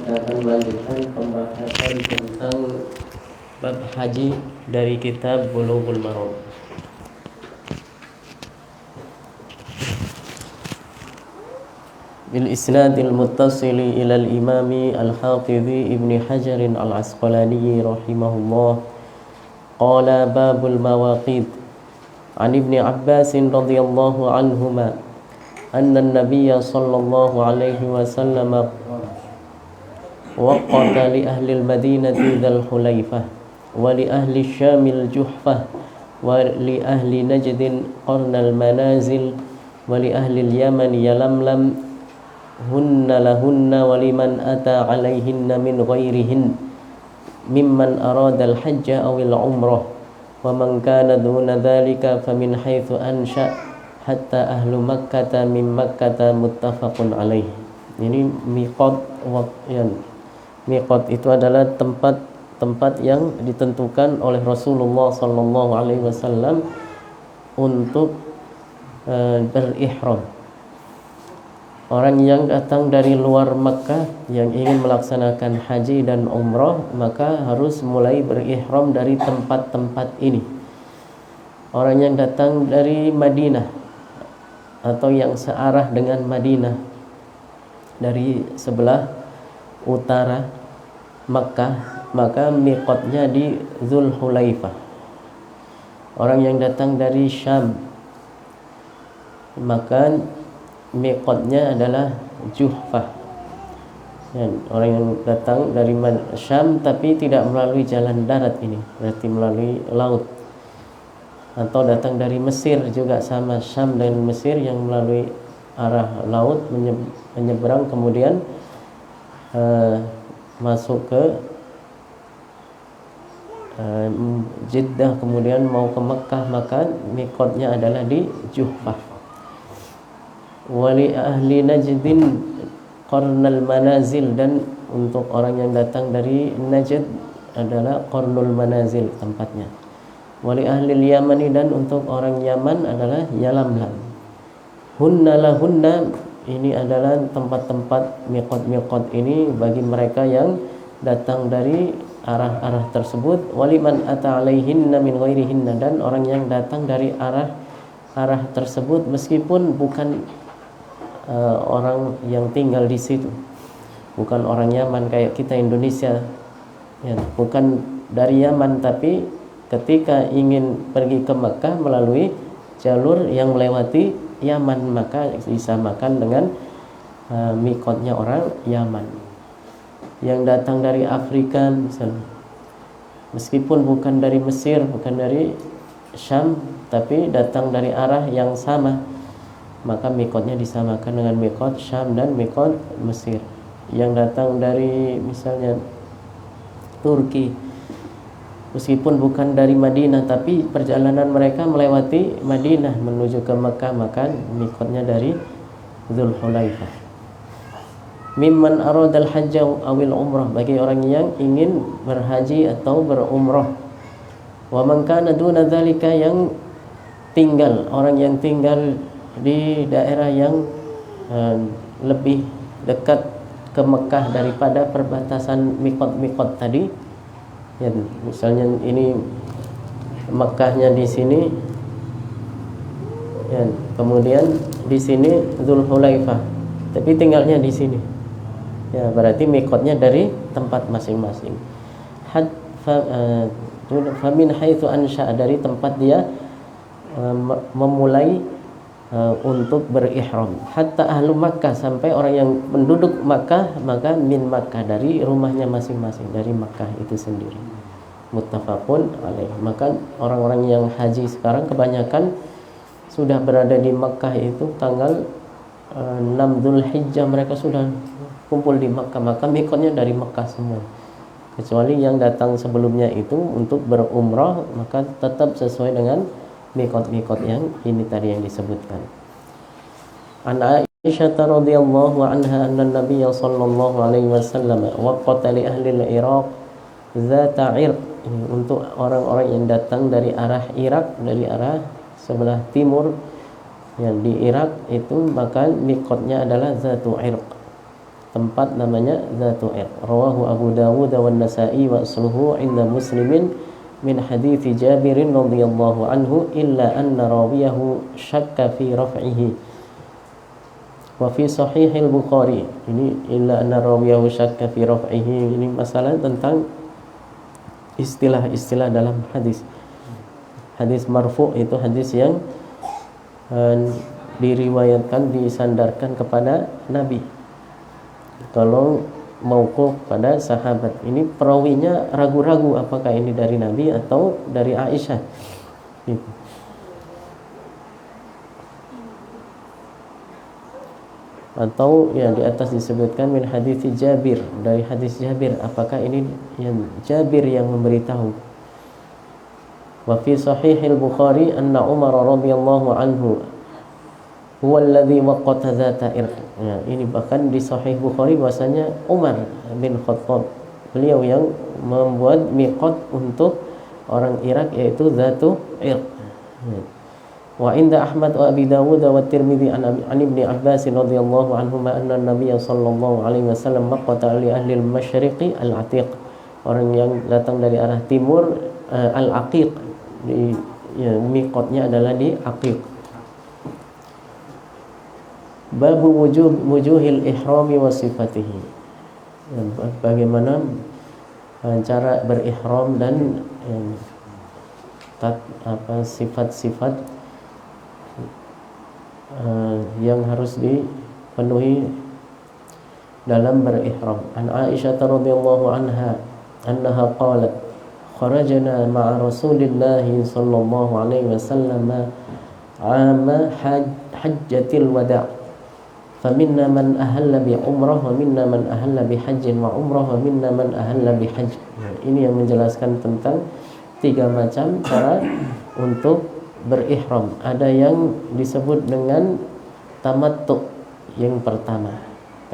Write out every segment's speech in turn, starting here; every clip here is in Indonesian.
kita akan melanjutkan pembahasan tentang bab haji dari kitab Bulughul Maram. Bil isnadil muttasili ila al-imami al-hafidhi Ibn Hajar al-Asqalani rahimahullah qala babul mawaqid an Ibn Abbas radhiyallahu anhuma anna an-nabiy sallallahu alaihi wasallam waqata li ahli al-madinati dhal hulaifah wa li ahli syam al-juhfah wa li ahli najd qarn al-manazil wa li ahli al-yaman yalamlam hunna lahunna wa liman ata alaihinna min ghairihin mimman arada al-hajja aw al-umrah wa man kana duna dhalika famin haitsu ansha hatta ahlu makkah min makkah muttafaqun alaih. Ini miqat miqat itu adalah tempat yang ditentukan oleh Rasulullah sallallahu alaihi wasallam untuk berihram. Orang yang datang dari luar Makkah yang ingin melaksanakan haji dan umrah maka harus mulai berihram dari tempat-tempat ini. Orang yang datang dari Madinah atau yang searah dengan Madinah dari sebelah utara Makkah maka miqatnya di Dzul Hulaifah. Orang yang datang dari Syam maka miqatnya adalah Juhfah. Dan orang yang datang dari Syam tapi tidak melalui jalan darat ini, berarti melalui laut. Atau datang dari Mesir juga sama, Syam dan Mesir yang melalui arah laut menyeberang kemudian masuk ke Jeddah kemudian mau ke Mekah maka miqatnya adalah di Juhfah. Wali ahli Najdin qarnal manazil, dan untuk orang yang datang dari Najd adalah qarnul manazil tempatnya. Wali ahli Yamani, dan untuk orang Yaman adalah Yalamlam. Hunna lahunna, ini adalah tempat-tempat miqat-miqat ini bagi mereka yang datang dari arah-arah tersebut. Waliman ata alaihinna min ghairihinna, dan orang yang datang dari arah tersebut meskipun bukan orang yang tinggal di situ, bukan orang Yaman kayak kita Indonesia ya, bukan dari Yaman tapi ketika ingin pergi ke Mekah melalui jalur yang melewati Yaman maka disamakan dengan miqatnya orang Yaman. Yang datang dari Afrika misalnya, meskipun bukan dari Mesir, bukan dari Syam tapi datang dari arah yang sama maka miqatnya disamakan dengan miqat Syam dan miqat Mesir. Yang datang dari misalnya Turki meskipun bukan dari Madinah tapi perjalanan mereka melewati Madinah menuju ke Mekah maka miqatnya dari Dzul Hulaifah. Mimman aradal hajja awil umrah, bagi orang yang ingin berhaji atau berumrah. Wa man kana duna dzalika, yang tinggal, orang yang tinggal di daerah yang lebih dekat ke Mekah daripada perbatasan miqat-miqat tadi ya, misalnya ini Mekahnya di sini ya, kemudian di sini Dzul Hulaifah tapi tinggalnya di sini ya, berarti miqatnya dari tempat masing-masing. Famin haitsu ansha, dari tempat dia memulai untuk berihram. Hatta ahlu Makkah, sampai orang yang penduduk Makkah maka min Makkah, dari rumahnya masing-masing, dari Makkah itu sendiri. Muttafaqun alaih. Maka orang-orang yang haji sekarang kebanyakan sudah berada di Makkah itu tanggal 6 Dzulhijjah, mereka sudah kumpul di Makkah, maka miqatnya dari Makkah semua. Kecuali yang datang sebelumnya itu untuk berumrah maka tetap sesuai dengan miqat-miqat yang ini tadi yang disebutkan. An Aisyah radhiyallahu anha anna Nabiy sallallahu alaihi wasallam waqata li ahli al-Iraq zata irq, untuk orang-orang yang datang dari arah Irak, dari arah sebelah timur yang di Irak itu, maka miqatnya adalah zatu irq. tempat namanya Dzatu Irq. Rawahu Abu Dawud wan Nasa'i wa asluhu 'inda Muslimin min hadits Jabir radhiyallahu anhu illa anna rawiyahu syakka fi raf'ihi. Wa fi sahih al-Bukhari. Ini illa anna rawiyahu syakka fi raf'ihi. Ini masalah tentang istilah-istilah dalam hadis. Hadis marfu' itu hadis yang diriwayatkan, disandarkan kepada Nabi. Kalau mauquf pada sahabat, ini perawinya ragu-ragu apakah ini dari Nabi atau dari Aisyah. Gitu. Atau ya di atas disebutkan min hadits Jabir, dari hadis Jabir, apakah ini yang Jabir yang memberitahu. Wa fi sahih al-Bukhari anna Umar radhiyallahu anhu huwa alladhi waqata dzata irq. Ya, ini bahkan di sahih Bukhari bahwasanya Umar bin Khattab, beliau yang membuat miqat untuk orang Irak, yaitu Dzatu Irq. Wa inda Ahmad wa Abi Dawud wa Tirmidzi an Ibnu Abbas radhiyallahu anhuma anna Nabiy sallallahu alaihi wasallam maqata li ahli al-masyriqi al-Atiq. Orang yang datang dari arah timur, al-Aqiq, di ya, miqatnya adalah di Aqiq. Babu wujuhil ihrami wa sifatihi. Bagaimana cara berihram dan sifat-sifat yang harus dipenuhi dalam berihram. An Aisyah radhiyallahu anha annaha qalat kharajna ma'a Rasulillah sallallahu alaihi wasallam 'ama hajjatil wada'. Faminna man ahalla bi umrah wa minna man ahalla bi hajjin wa umrah wa minna man ahalla bi hajj. Ini yang menjelaskan tentang 3 macam cara untuk berihram. Ada yang disebut dengan tamattu yang pertama.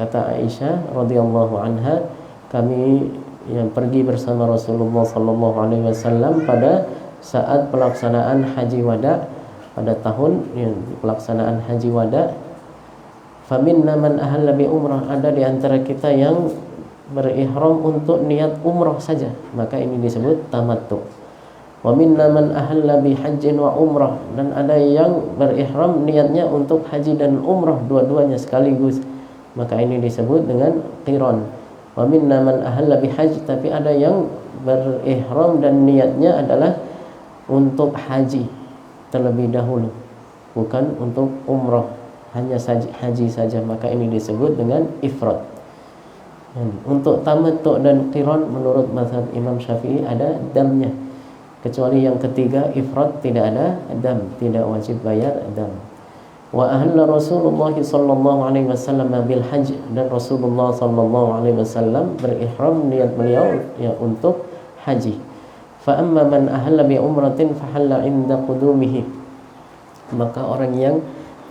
Kata Aisyah radhiyallahu anha, kami yang pergi bersama Rasulullah sallallahu alaihi wasallam pada saat pelaksanaan haji wada, pada tahun yang pelaksanaan haji wada. Faminna man ahalla bi umrah, ada di antara kita yang berihram untuk niat umrah saja, maka ini disebut tamattu. Wa minna man ahalla bi hajjin wa umrah, dan ada yang berihram niatnya untuk haji dan umrah dua-duanya sekaligus, maka ini disebut dengan qiran. Wa minna man ahalla bi hajj, tapi ada yang berihram dan niatnya adalah untuk haji terlebih dahulu, bukan untuk umrah, hanya haji saja, maka ini disebut dengan ifrad. Untuk tamattu dan qiran menurut mazhab Imam Syafi'i ada damnya, kecuali yang ketiga ifrad tidak ada dam, tidak wajib bayar dam. Wa ahalla Rasulullah sallallahu alaihi wasallam bil hajj, dan Rasulullah sallallahu alaihi wasallam berihram niat beliau ya untuk haji. Fa amma man ahalla bi umratin fa halla inda qudumihi, maka orang yang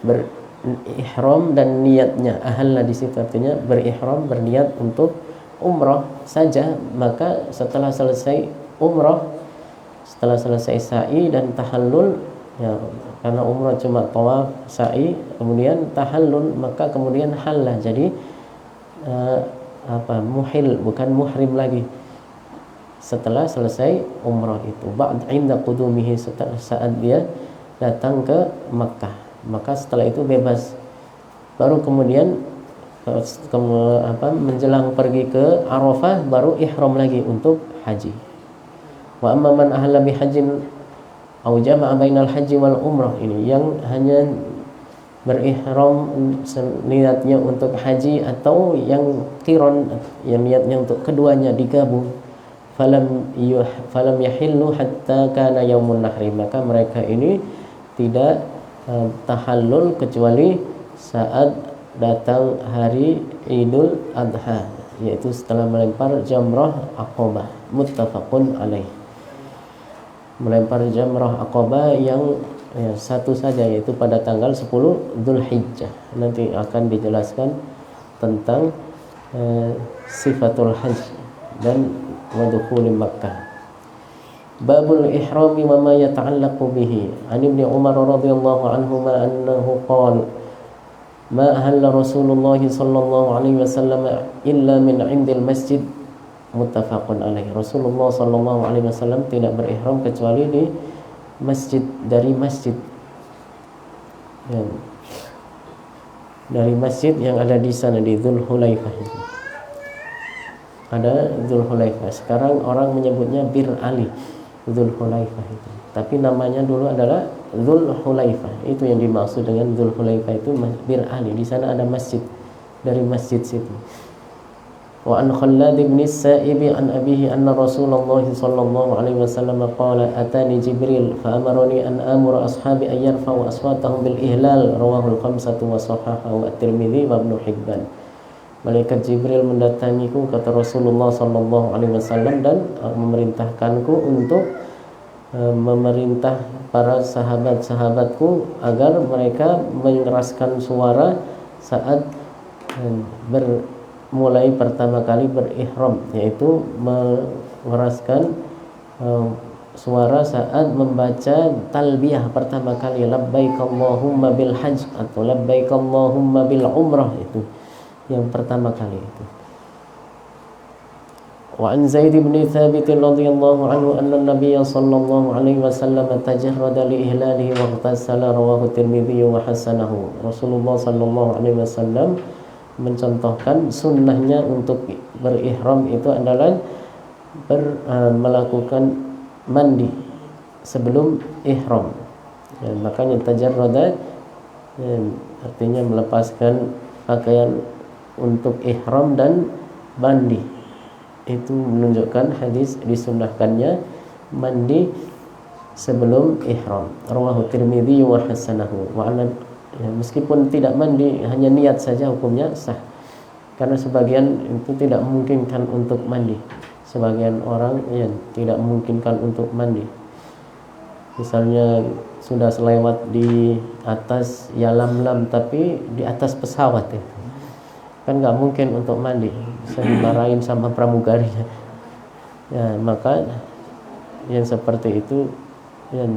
berihram dan niatnya ahalla di situ artinya berihram, berniat untuk umrah saja, maka setelah selesai umrah, setelah selesai sa'i dan tahallul, ya, karena umrah cuma tawaf, sa'i, kemudian tahallul, maka kemudian hallah, jadi muhil, bukan muhrim lagi setelah selesai umrah itu. Ba'd inda qudumihi, saat dia datang ke Makkah, maka setelah itu bebas. Baru kemudian menjelang pergi ke Arafah baru ihram lagi untuk haji. Wa amma man ahalla bi hajjin aw jama'a bainal haji wal umrah, ini yang hanya berihram niatnya untuk haji atau yang qiran yang niatnya untuk keduanya digabung. Falam yahillu hatta kana yaumun nahri, maka mereka ini tidak tahallul kecuali saat datang hari Idul Adha, yaitu setelah melempar jamrah Aqabah. Muttafaqun alaih. Melempar jamrah Aqabah yang satu saja, yaitu pada tanggal 10 Dzulhijjah. Nanti akan dijelaskan tentang sifatul hajj dan wadukhul Makkah. Babul ihrami wa ma yata'allaqu bihi. An Ibnu Umar radhiyallahu anhuma annahu qala ma ahalla Rasulullah sallallahu alaihi wasallam illa min 'indil masjid, muttafaqun alaih. Rasulullah sallallahu alaihi wasallam tidak berihram kecuali di masjid, dari masjid, ya, dari masjid yang ada di sana, di Dzulhulaifah. Ada Dzulhulaifah. Sekarang orang menyebutnya Bir Ali, Dzulhulaifah itu. Tapi namanya dulu adalah Dzulhulaifah. Itu yang dimaksud dengan Dzulhulaifah itu Bir Ali. Di sana ada masjid, dari masjid situ. Wa an Khallad bin Sa'ib an abihi anna Rasulullah sallallahu alaihi wasallam qala atani Jibril fa amarani an amura ashabi an yarfa'u aswatahum bil ihlal, rawahu al-khamsatu wa sahahahu at-Tirmidzi wa Ibnu Hibban. Malaikat Jibril mendatangiku, kata Rasulullah sallallahu alaihi wasallam, dan memerintahkanku untuk memerintah para sahabat-sahabatku agar mereka mengeraskan suara saat mulai pertama kali berihram, yaitu mengeraskan suara saat membaca talbiyah pertama kali, labbaik Allahumma bil hajj atau labbaik Allahumma bil umrah, itu yang pertama kali itu. Wa an Zaid bin Thabit radhiyallahu anhu anna an-nabiy sallallahu alaihi wasallam tajarrada li ihlalihi wa ightasala, rawahu Tirmidzi wa hasanahu. Rasulullah sallallahu alaihi wasallam mencontohkan sunnahnya untuk berihram itu adalah melakukan mandi sebelum ihram. Ya, makanya tajarrada artinya melepaskan pakaian untuk ihram dan mandi. Itu menunjukkan hadis disunnahkannya mandi sebelum ihram. Rawahu Tirmidzi wa hasanahu. Ya, meskipun tidak mandi, hanya niat saja hukumnya sah. Karena sebagian itu tidak memungkinkan untuk mandi. Sebagian orang ya tidak memungkinkan untuk mandi. Misalnya sudah selewat di atas Yalamlam, tapi di atas pesawat itu, kan nggak mungkin untuk mandi, bisa dimarahin sama pramugarinya. Ya, maka yang seperti itu, ya,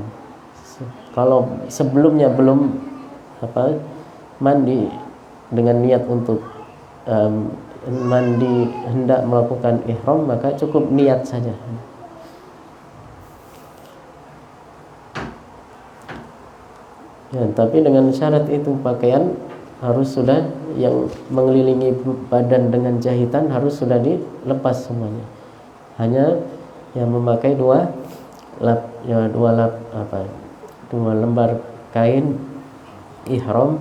kalau sebelumnya belum mandi dengan niat untuk mandi hendak melakukan ihram, maka cukup niat saja. Ya, tapi dengan syarat itu pakaian harus sudah, yang mengelilingi badan dengan jahitan harus sudah dilepas semuanya. Hanya yang memakai dua lembar kain ihram,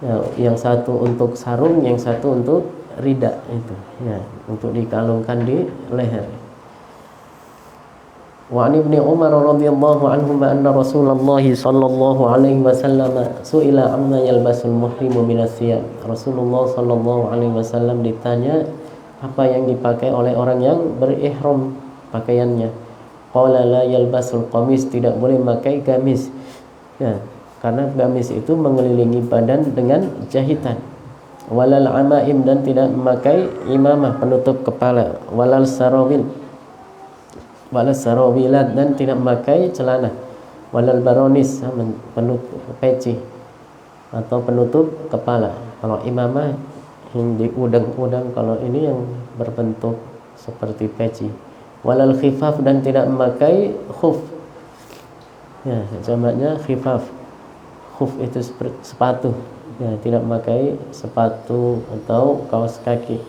ya, yang satu untuk sarung, yang satu untuk rida, itu ya, untuk dikalungkan di leher. Wa an Ibnu Umar radhiyallahu anhuma anna Rasulullah sallallahu alaihi wasallam su'ila amma yalbasul muhrimu minas thiyab. Rasulullah sallallahu alaihi wasallam ditanya apa yang dipakai oleh orang yang berihram pakaiannya. Qala la yalbasul qamis, tidak boleh memakai gamis. Ya, karena gamis itu mengelilingi badan dengan jahitan. Walal amaim, dan tidak memakai imamah penutup kepala. Walal sarawilat, dan tidak memakai celana. Walal baronis, penutup peci atau penutup kepala. Kalau imamah yang di udang-udang, kalau ini yang berbentuk seperti peci. Walal khifaf, dan tidak memakai khuf. Ya, jamaknya khifaf. Khuf itu sepatu. Ya, tidak memakai sepatu atau kaos kaki.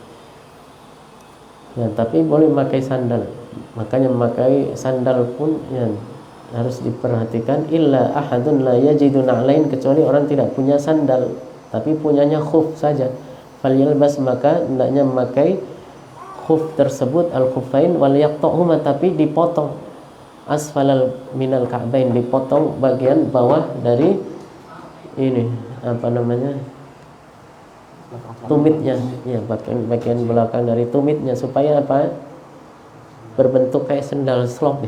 Ya, tapi boleh memakai sandal. Makanya memakai sandal pun ya harus diperhatikan. Illa ahadun la yajidu na'lain, kecuali orang tidak punya sandal tapi punyanya khuf saja. Falyalbas, maka hendaknya memakai khuf tersebut, al-khuffain, wal yaqta'huma, tapi dipotong asfalal minal ka'bain, dipotong bagian bawah dari ini tumitnya, ya, bagian belakang dari tumitnya, supaya berbentuk kayak sendal slop.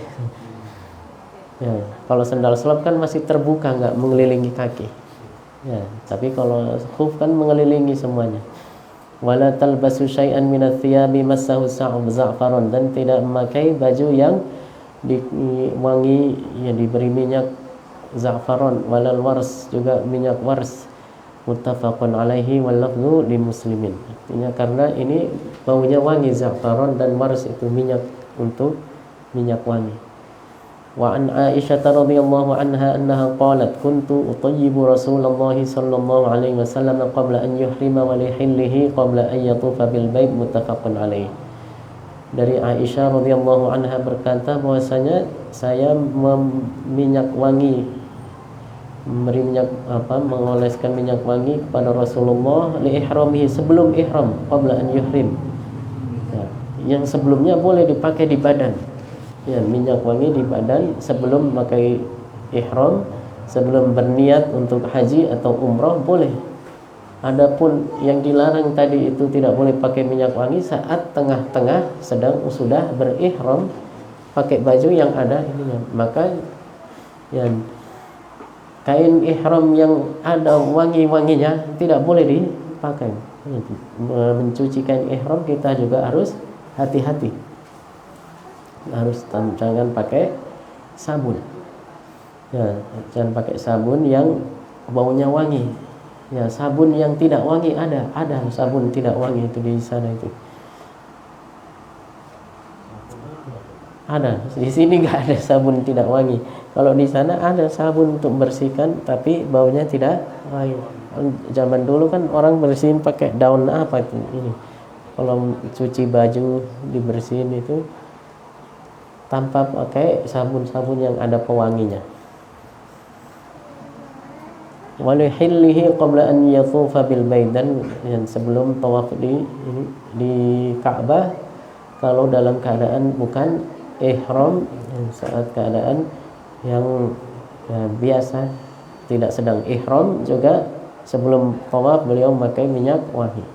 Ya, kalau sendal slop kan masih terbuka, nggak mengelilingi kaki. Ya, tapi kalau khuf kan mengelilingi semuanya. Wala talbasu syai'an minats thiyabi massahu za'faron, dan tidak memakai baju yang diwangi, ya, diberi minyak za'faron. Walal wars, juga minyak wars. muttafaqun alaihi wal lafzu li muslimin. Artinya karena ini baunya wangi, za'faron dan mars itu minyak untuk minyak wangi. Wa an Aisyah radhiyallahu anha annaha qalat kuntu utayyibu Rasulullah sallallahu alaihi wasallam qabla an yuhrima wa li hillihi qabla an yatufa bil bait, muttafaqun alaihi. Dari Aisyah radhiyallahu anha berkata bahwasanya saya meminyak wangi, memberi minyak mengoleskan minyak wangi kepada Rasulullah li ihramihi, sebelum ihram, qabla an yuhrim. Ya, yang sebelumnya boleh dipakai di badan. Ya, minyak wangi di badan sebelum memakai ihram, sebelum berniat untuk haji atau umrah boleh. Adapun yang dilarang tadi itu tidak boleh pakai minyak wangi saat tengah-tengah sudah berihram, pakai baju yang ada ininya. Maka yang kain ihram yang ada wangi-wanginya tidak boleh dipakai. Mencuci kain ihram kita juga harus hati-hati. Jangan pakai sabun. Ya, jangan pakai sabun yang baunya wangi. Ya, sabun yang tidak wangi ada sabun tidak wangi itu di sana itu. Ada. Di sini nggak ada sabun tidak wangi. Kalau di sana ada sabun untuk bersihkan tapi baunya tidak wangi. Zaman dulu kan orang bersihin pakai daun apa itu ini. Kalau cuci baju dibersihin itu tanpa pakai sabun-sabun yang ada pewanginya. Walihillihi qabla an yatufa bil bait, dan yang sebelum tawaf di Ka'bah kalau dalam keadaan bukan ihram, saat keadaan yang biasa tidak sedang ihram juga sebelum tawaf beliau memakai minyak wangi,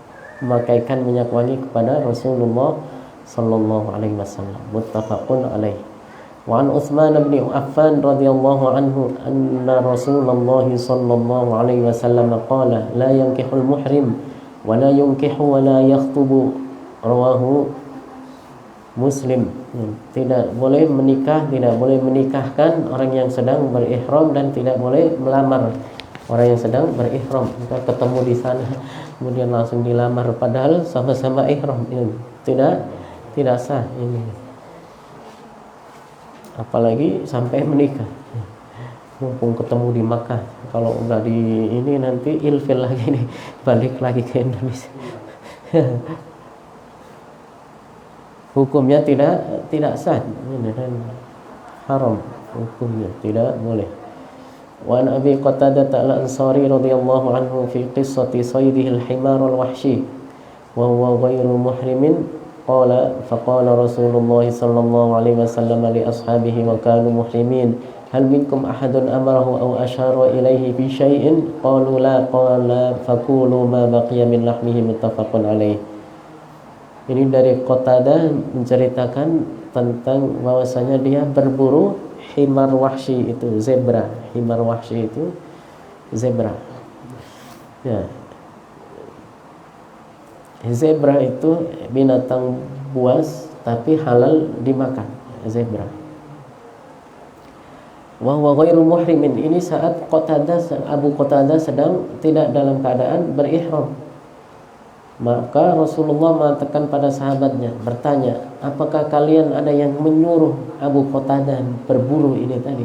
memakaikan minyak wangi kepada Rasulullah sallallahu alaihi wasallam, muttafaqun alaihi. Wa an Utsman bin Affan radhiyallahu anhu anna Rasulullah sallallahu alaihi wasallam qala la yankihul muhrim wa la yunkihu wa la yakhtubu, rawahu Muslim. Tidak boleh menikah, tidak boleh menikahkan orang yang sedang berihram dan tidak boleh melamar orang yang sedang berihram. Kita ketemu di sana kemudian langsung dilamar padahal sama-sama ihram, ini tidak sah ini. Apalagi sampai menikah. Mumpung ketemu di Makkah, kalau udah di ini nanti ilfil lagi nih, balik lagi ke Indonesia. Hukumnya tidak sah, ini dan haram hukumnya, tidak boleh. Wa an Abi Qatadah al-Ansari radhiyallahu anhu fi qissati saydihi al-himar al-wahshi wa huwa ghairu muhrimin qala faqala Rasulullah sallallahu alaihi wasallam li ashabihi wa kanu muhrimin hal minkum ahadun amarahu aw ashara ilaihi bi syai'in qalu la qala faqulu ma baqiya min lahmihi, muttafaqun alaihi. Ini dari Qatadah menceritakan tentang bahwasanya dia berburu himar wahsy, itu zebra. Himar wahsy itu zebra. Ya. Zebra itu binatang buas tapi halal dimakan, zebra. Wa huwa ghairu muhrimin, ini saat Abu Qatadah sedang tidak dalam keadaan berihram. Maka Rasulullah mengatakan pada sahabatnya, bertanya, apakah kalian ada yang menyuruh Abu Qatadah berburu ini tadi?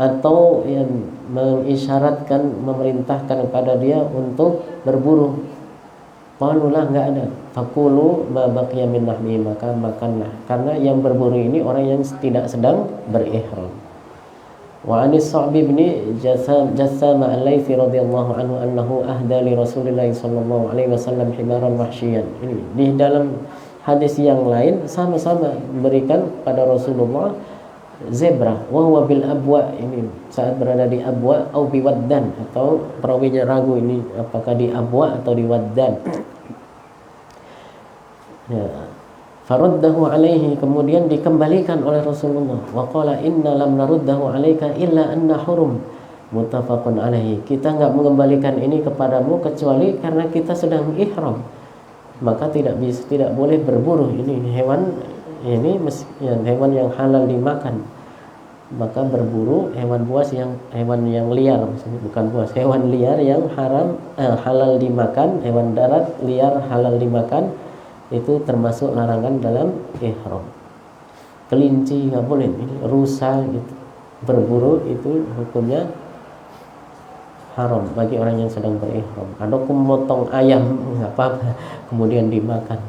Atau yang mengisyaratkan, memerintahkan kepada dia untuk berburu? Qalulah, enggak ada. Faqulu ma baqiya min lahmi, maka makanlah. Karena yang berburu ini orang yang tidak sedang berihram. Wa anis Sa'bi bin Jassam al-Laitsi radhiyallahu anhu annahu ahda li Rasulillah sallallahu alaihi wasallam himaran wahsyian. Ini di dalam hadis yang lain sama-sama memberikan pada Rasulullah zebra. Wa huwa bil abwa, ini saat berada di abwa atau bi waddan, atau perawinya ragu ini apakah di abwa atau di waddan. Ya. Faruddahu alaihi, kemudian dikembalikan oleh Rasulullah. Wa qala inna lam naruddahu alaika illa anna hurum, muttafaqun alaihi. Kita enggak mengembalikan ini kepadamu kecuali karena kita sedang ihram. Maka tidak boleh berburu ini hewan, ini ya, hewan yang halal dimakan. maka berburu hewan buas yang hewan yang liar, maksudnya bukan buas, hewan liar yang haram halal dimakan, hewan darat liar halal dimakan, itu termasuk larangan dalam ihram. Kelinci nggak boleh, rusa gitu, berburu itu hukumnya haram bagi orang yang sedang berihram. Ada memotong ayam nggak apa-apa kemudian dimakan,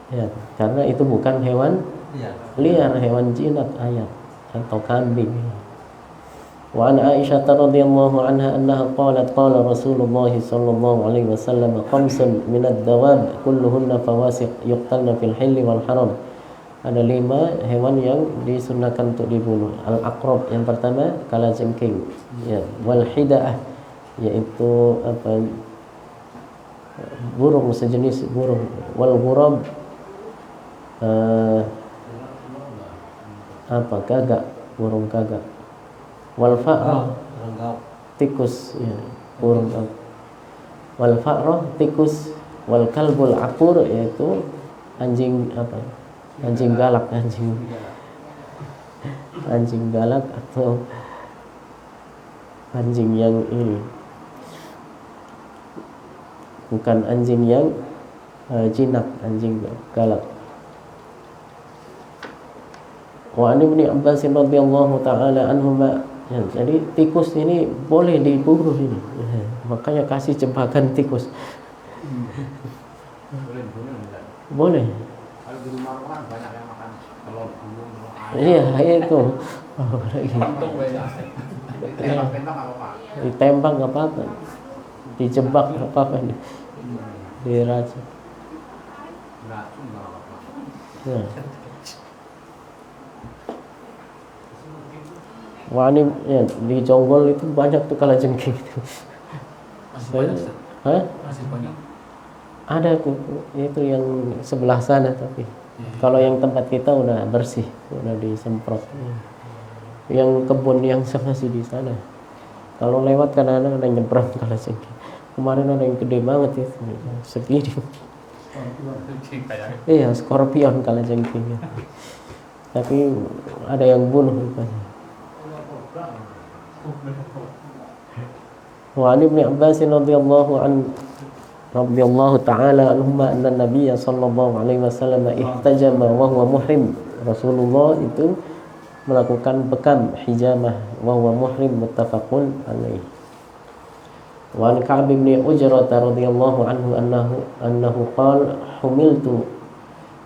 ya, karena itu bukan hewan liar, hewan jinak ayam atau kambing. Wa an Aisyah radhiyallahu anha annaha qalat qala Rasulullah sallallahu alaihi wasallam khamsun min ad-dawab kulluhunna fawasiq yuqtalna fil hilli wal haram. Ada 5 hewan yang disunahkan untuk dibunuh. Al-aqrab yang pertama kalajengking, ya, wal hidaah yaitu apa, burung sejenis burung, wal ghurab apa, gagak, burung gagak, wal fa'rah tikus, ya, burung gagak, wal fa'rah tikus, wal kalbul aqur yaitu anjing apa, anjing galak, anjing galak atau anjing yang ini, bukan anjing yang jinak, anjing galak. Wa an Ibnu Abbas radhiyallahu taala anhuma, ya, jadi tikus ini boleh diburu ini, ya, makanya kasih jebakan tikus. Boleh. Kalau di rumah orang banyak yang makan telur gulung, Iya, itu. Tembak apa? Ditembak nggak apa-apa, dijebak nggak apa-apa, diracun. Racun nggak apa-apa. Ya. Wah, ini ya, di Jonggol itu banyak tuh kalajengking itu. Masih banyak. Hah? Masih banyak. Ada tuh, itu yang sebelah sana tapi kalau yang tempat kita udah bersih, udah disemprot. Yang kebun yang masih di sana. Kalau lewat kadang-kadang ada nyebrang kalajengking. Kemarin ada yang gede banget itu, segini. Iya, skorpion kalajengking. Tapi ada yang bunuh rupanya. Wa an Ibnu Abbas radhiyallahu ta'ala anhuma anna Nabiy sallallahu alaihi wasallam ihtajama wa huwa muhrim. Rasulullah itu melakukan bekam hijamah wa huwa muhrim, muttafaqun alaih. Wa an Ka'b bin Ujrah radhiyallahu anhu annahu qala humiltu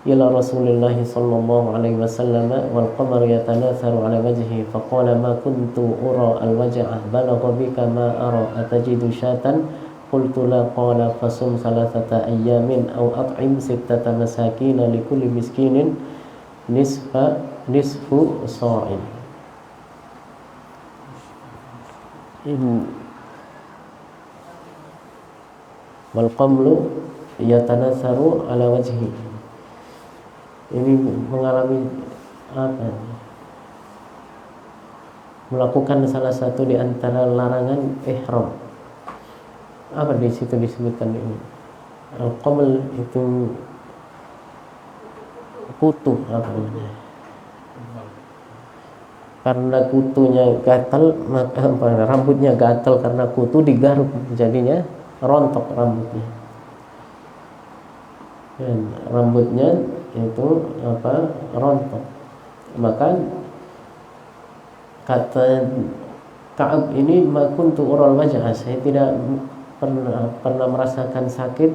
ila Rasulillah sallallahu alaihi wasallam wal qamaru yatanatharu ala wajhihi faqala ma kuntu ura al waj'a balagha bika ma ara atajidu syatan qultu la qala fasum thalathata ayyamin aw at'im sittata masakin likulli miskinin nisfu sa'in. Wal qamlu yatanatharu ala wajhihi, ini mengalami apa? Melakukan salah satu di antara larangan ihram. Apa di situ disebutkan ini? Al-qamal itu kutu apa namanya? Karena kutunya gatal, maka rambutnya gatal karena kutu digaruk, jadinya rontok rambutnya. Dan rambutnya itu apa, rontok. Maka kata Ka'ab ini ma kuntu ural wajah, saya tidak pernah merasakan sakit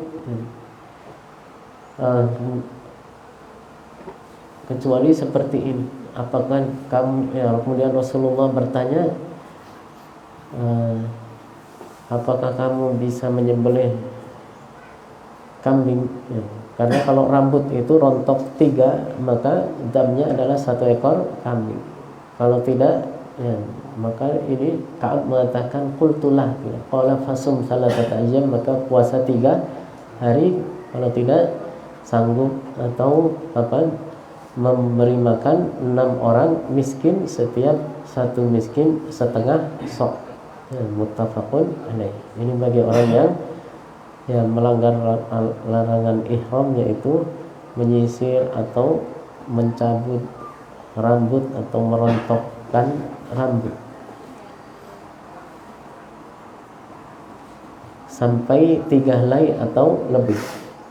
kecuali seperti ini. Apakah kamu, ya, kemudian Rasulullah bertanya, apakah kamu bisa menyembelih kambing, ya. Karena kalau rambut itu rontok 3, maka damnya adalah 1 ekor kambing. Kalau tidak, ya, maka ini Ka'ab mengatakan qultulah, ya, qala fasum salatata ayyam, maka puasa 3 hari. Kalau tidak sanggup atau apa, memberi makan 6 orang miskin, setiap 1 miskin setengah sok. Ya, muttafaqun alaih. Ini bagi orang yang melanggar larangan ihram, yaitu menyisir atau mencabut rambut atau merontok memotongkan rambut sampai 3 helai atau lebih.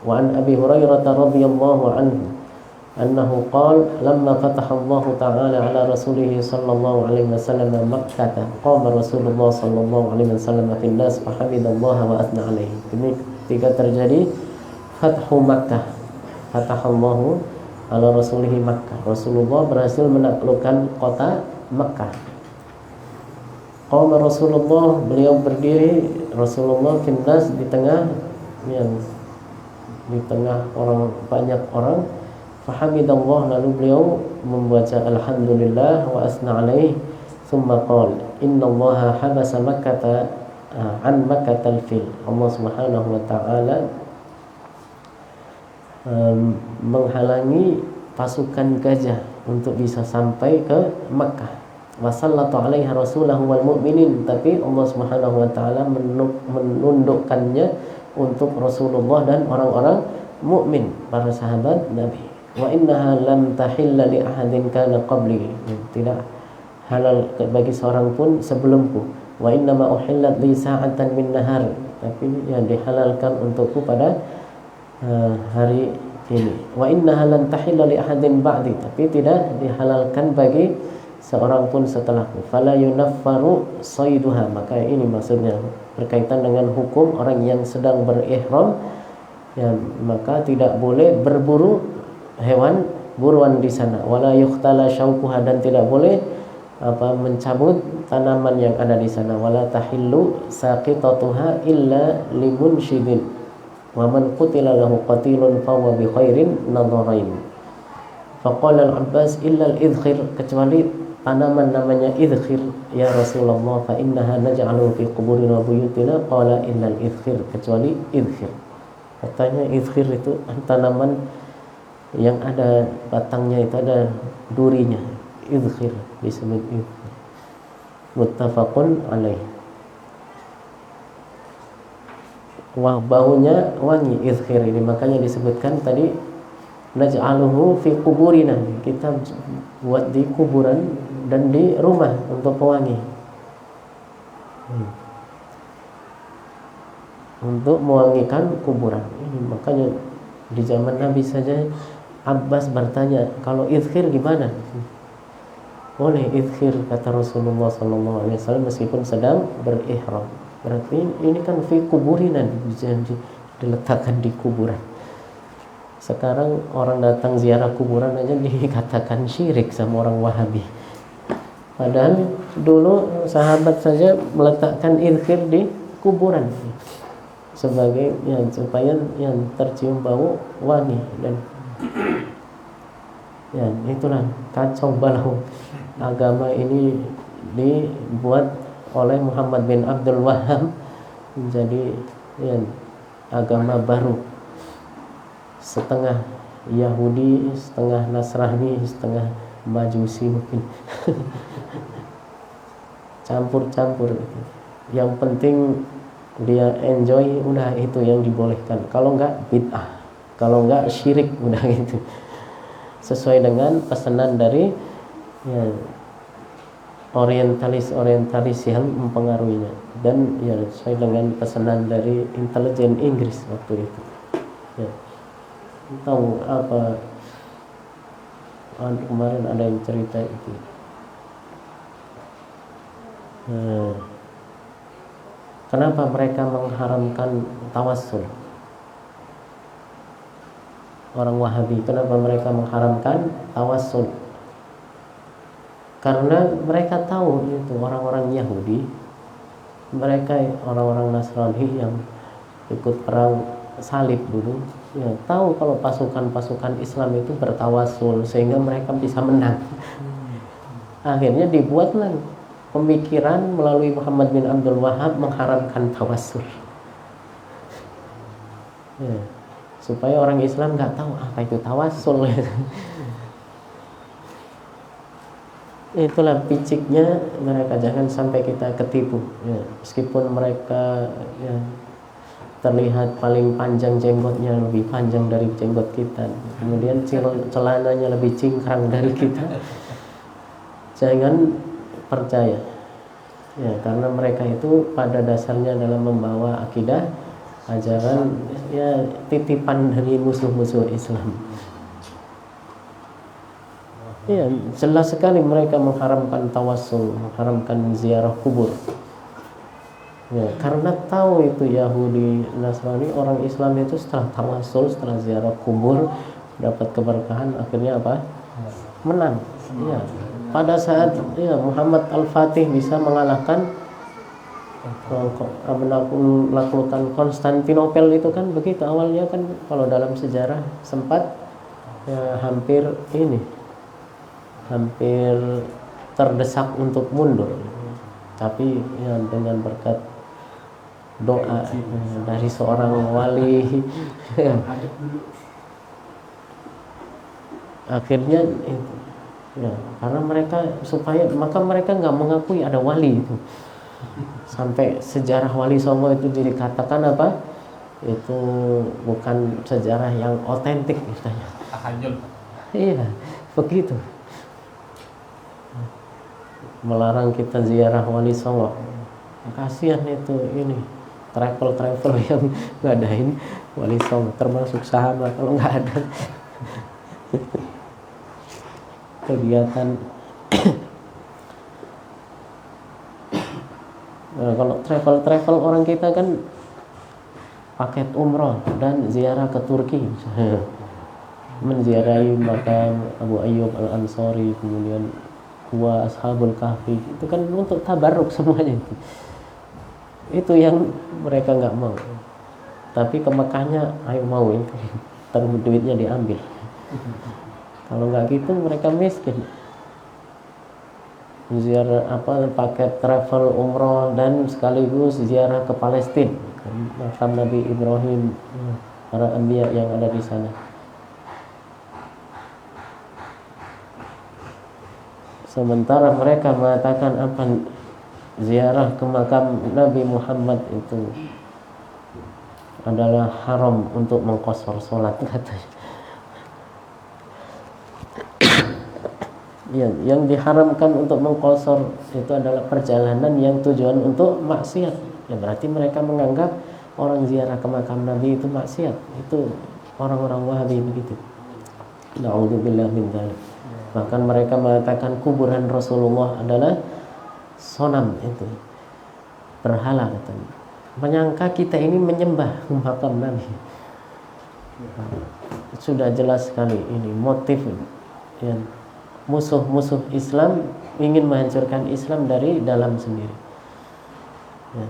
Wa an Abi Hurairah radhiyallahu anhu annahu qala lamma fataha Allah ta'ala ala rasulih sallallahu alaihi wasallam Makkah qama Rasulullah sallallahu alaihi wasallam fi an-nas fa hamidallaha wa athna alaihi. Ini ketika terjadi Fathu Makkah, fatahallahu ala rasulih Makkah, Rasulullah berhasil menaklukkan kota Makkah. Qama Rasulullah, beliau berdiri Rasulullah finnas di tengah orang banyak orang. Fahamidallah, lalu beliau membaca alhamdulillah wa asna alaih. Thumma qala innallaha habasa Makkata an Makkatal fil. Allah Subhanahu wa taala menghalangi pasukan gajah untuk bisa sampai ke Makkah. Wasallatu alaiha rasulahu wal mu'minin, tapi Allah Subhanahu wa taala menundukkannya untuk Rasulullah dan orang-orang mukmin, para sahabat Nabi. Wa innaha lam tahilla li ahadin kana qabli, tidak halal bagi seorang pun sebelumku. Wa innama uhillat li sa'atan min nahar, tapi yang dihalalkan untukku pada hari ini. Wa innaha lan tahilla li ahadin ba'di, tapi tidak dihalalkan bagi seorang pun setelahku. Fala yunaffaru sayduha, maka ini maksudnya berkaitan dengan hukum orang yang sedang berihram, ya, maka tidak boleh berburu hewan buruan di sana. Wala yuhtala syaukuha, dan tidak boleh mencabut tanaman yang ada di sana. Wala tahillu saqitatuha illa limunshidin. Wa man qutila lahu qatilun fa huwa bi khairin nadharain. Faqala al-Abbas illa al-idkhir, kecuali tanaman namanya idkhir ya Rasulullah, fa innaha naj'alu fi quburina buyutina. Qala illa al-idkhir, kecuali idkhir. Katanya idkhir itu tanaman yang ada batangnya, itu ada durinya, idkhir disebut idkhir. Muttafaqun alaih. Wah, baunya wangi idkhir ini, makanya disebutkan tadi naj'aluhu fi quburina, kita buat di kuburan dan di rumah untuk pewangi, untuk mewangikan kuburan. Ini makanya di zaman Nabi saja Abbas bertanya, kalau idkhir gimana? Boleh idkhir, kata Rasulullah SAW, meskipun sedang berihram. Berarti ini kan fi kuburina, diletakkan di kuburan. Sekarang orang datang ziarah kuburan aja dikatakan syirik sama orang Wahabi. Padahal dulu sahabat saja meletakkan idkhir di kuburan sebagai supaya yang tercium bau wangi. Dan itulah kacau balau agama ini dibuat oleh Muhammad bin Abdul Wahhab menjadi agama baru, setengah Yahudi, setengah Nasrani, setengah Majusi mungkin. Campur-campur. Yang penting dia enjoy, udah itu yang dibolehkan. Kalau enggak bid'ah, kalau enggak syirik, udah gitu. Sesuai dengan pesanan dari orientalis yang mempengaruhinya, dan sesuai dengan pesanan dari intelijen Inggris waktu itu. Tahu apa? Kemarin ada yang cerita itu. Kenapa mereka mengharamkan tawassul? Orang Wahabi, kenapa mereka mengharamkan tawassul? Karena mereka tahu itu orang-orang Yahudi, mereka orang-orang Nasrani yang ikut perang salib dulu, tahu kalau pasukan-pasukan Islam itu bertawassul sehingga mereka bisa menang. Akhirnya dibuatlah pemikiran melalui Muhammad bin Abdul Wahhab mengharamkan tawassul, supaya orang Islam nggak tahu apa itu tawassul. Itulah piciknya mereka, jangan sampai kita ketipu. Meskipun mereka terlihat paling panjang jenggotnya, lebih panjang dari jenggot kita, kemudian celananya lebih cingkrang dari kita, jangan percaya. Ya, karena mereka itu pada dasarnya adalah membawa akidah ajaran ya titipan dari musuh-musuh Islam. Ya, jelas sekali mereka mengharamkan tawassul, mengharamkan ziarah kubur. Ya, karena tahu itu Yahudi, Nasrani, orang Islam itu setelah tawassul, setelah ziarah kubur dapat keberkahan, akhirnya apa? Menang. Ya. Pada saat ya Muhammad Al-Fatih bisa mengalahkan menaklukkan Konstantinopel itu kan begitu awalnya kan, kalau dalam sejarah sempat ya, hampir terdesak untuk mundur, tapi ya, dengan berkat doa dari seorang wali ya, akhirnya itu ya, karena maka mereka nggak mengakui ada wali itu, sampai sejarah Wali Songo itu dikatakan apa, itu bukan sejarah yang otentik misalnya. Iya begitu, melarang kita ziarah Wali Songo. Kasihan itu travel yang ngadain Wali Songo, termasuk sahabat kalau nggak ada kegiatan. Nah, kalau travel orang kita kan paket umroh dan ziarah ke Turki, menziarahi makam Abu Ayyub Al-Ansari, kemudian gua Ashabul Kahfi, itu kan untuk tabarruk semuanya. Itu yang mereka nggak mau. Tapi ke Mekahnya ayo mau, terus duitnya diambil. Kalau nggak gitu mereka miskin. Ziarah paket travel umroh dan sekaligus ziarah ke Palestina, makam Nabi Ibrahim, para anbiya yang ada di sana. Sementara mereka mengatakan ziarah ke makam Nabi Muhammad itu adalah haram untuk mengqashar salat, katanya. Yang diharamkan untuk mengqashar itu adalah perjalanan yang tujuan untuk maksiat. Ya berarti mereka menganggap orang ziarah ke makam Nabi itu maksiat. Itu orang-orang Wahabi begitu. Na'udzubillah min dzalik. Bahkan mereka mengatakan kuburan Rasulullah adalah sonam, itu berhala, katanya. Menyangka kita ini menyembah makam Nabi. Sudah jelas sekali ini motif ya. Musuh-musuh Islam ingin menghancurkan Islam dari dalam sendiri. Ya.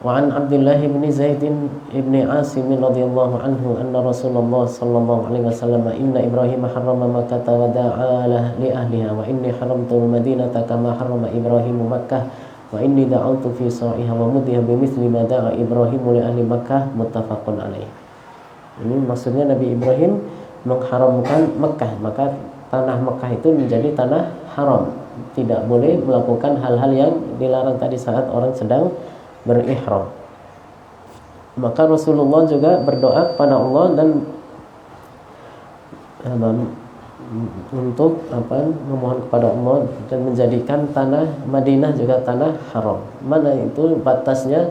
Wa an Abdullah bin Zaid bin Asim radhiyallahu anhu anna Rasulullah sallallahu alaihi wasallam inna Ibrahim harrama Makkah wa da'a li ahliha wa inni haramtu al-Madinata kama harrama Ibrahim Makkah wa inni da'awtu fi sa'iha wa mudhiha bimithli ma da'a Ibrahim li ahli Makkah, muttafaqun alaih. Ini maksudnya Nabi Ibrahim mengharamkan Mekah, maka tanah Mekah itu menjadi tanah haram, tidak boleh melakukan hal-hal yang dilarang tadi saat orang sedang berihram. Maka Rasulullah juga berdoa kepada Allah dan untuk memohon kepada Allah dan menjadikan tanah Madinah juga tanah haram. Mana itu batasnya?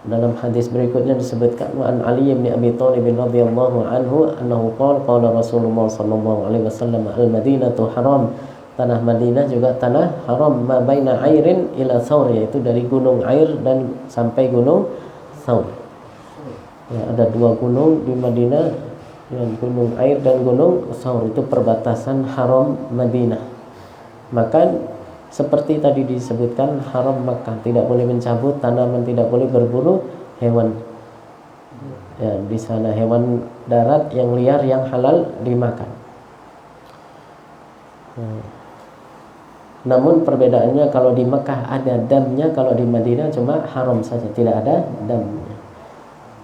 Dalam hadis berikutnya disebutkan wa an Ali bin Abi Thalib radhiyallahu anhu annahu qala Rasulullah sallallahu alaihi wasallam al-Madinatu haram, tanah Madinah juga tanah haram, ma baina airin ila Thawr, yaitu dari gunung Air dan sampai gunung Thawr. Ya, ada dua gunung di Madinah, yang gunung Air dan gunung Thawr, itu perbatasan haram Madinah. Maka seperti tadi disebutkan haram Makkah, tidak boleh mencabut tanaman, tidak boleh berburu hewan. Ya, di sana hewan darat yang liar yang halal dimakan. Namun perbedaannya, kalau di Makkah ada damnya, kalau di Madinah cuma haram saja, tidak ada damnya.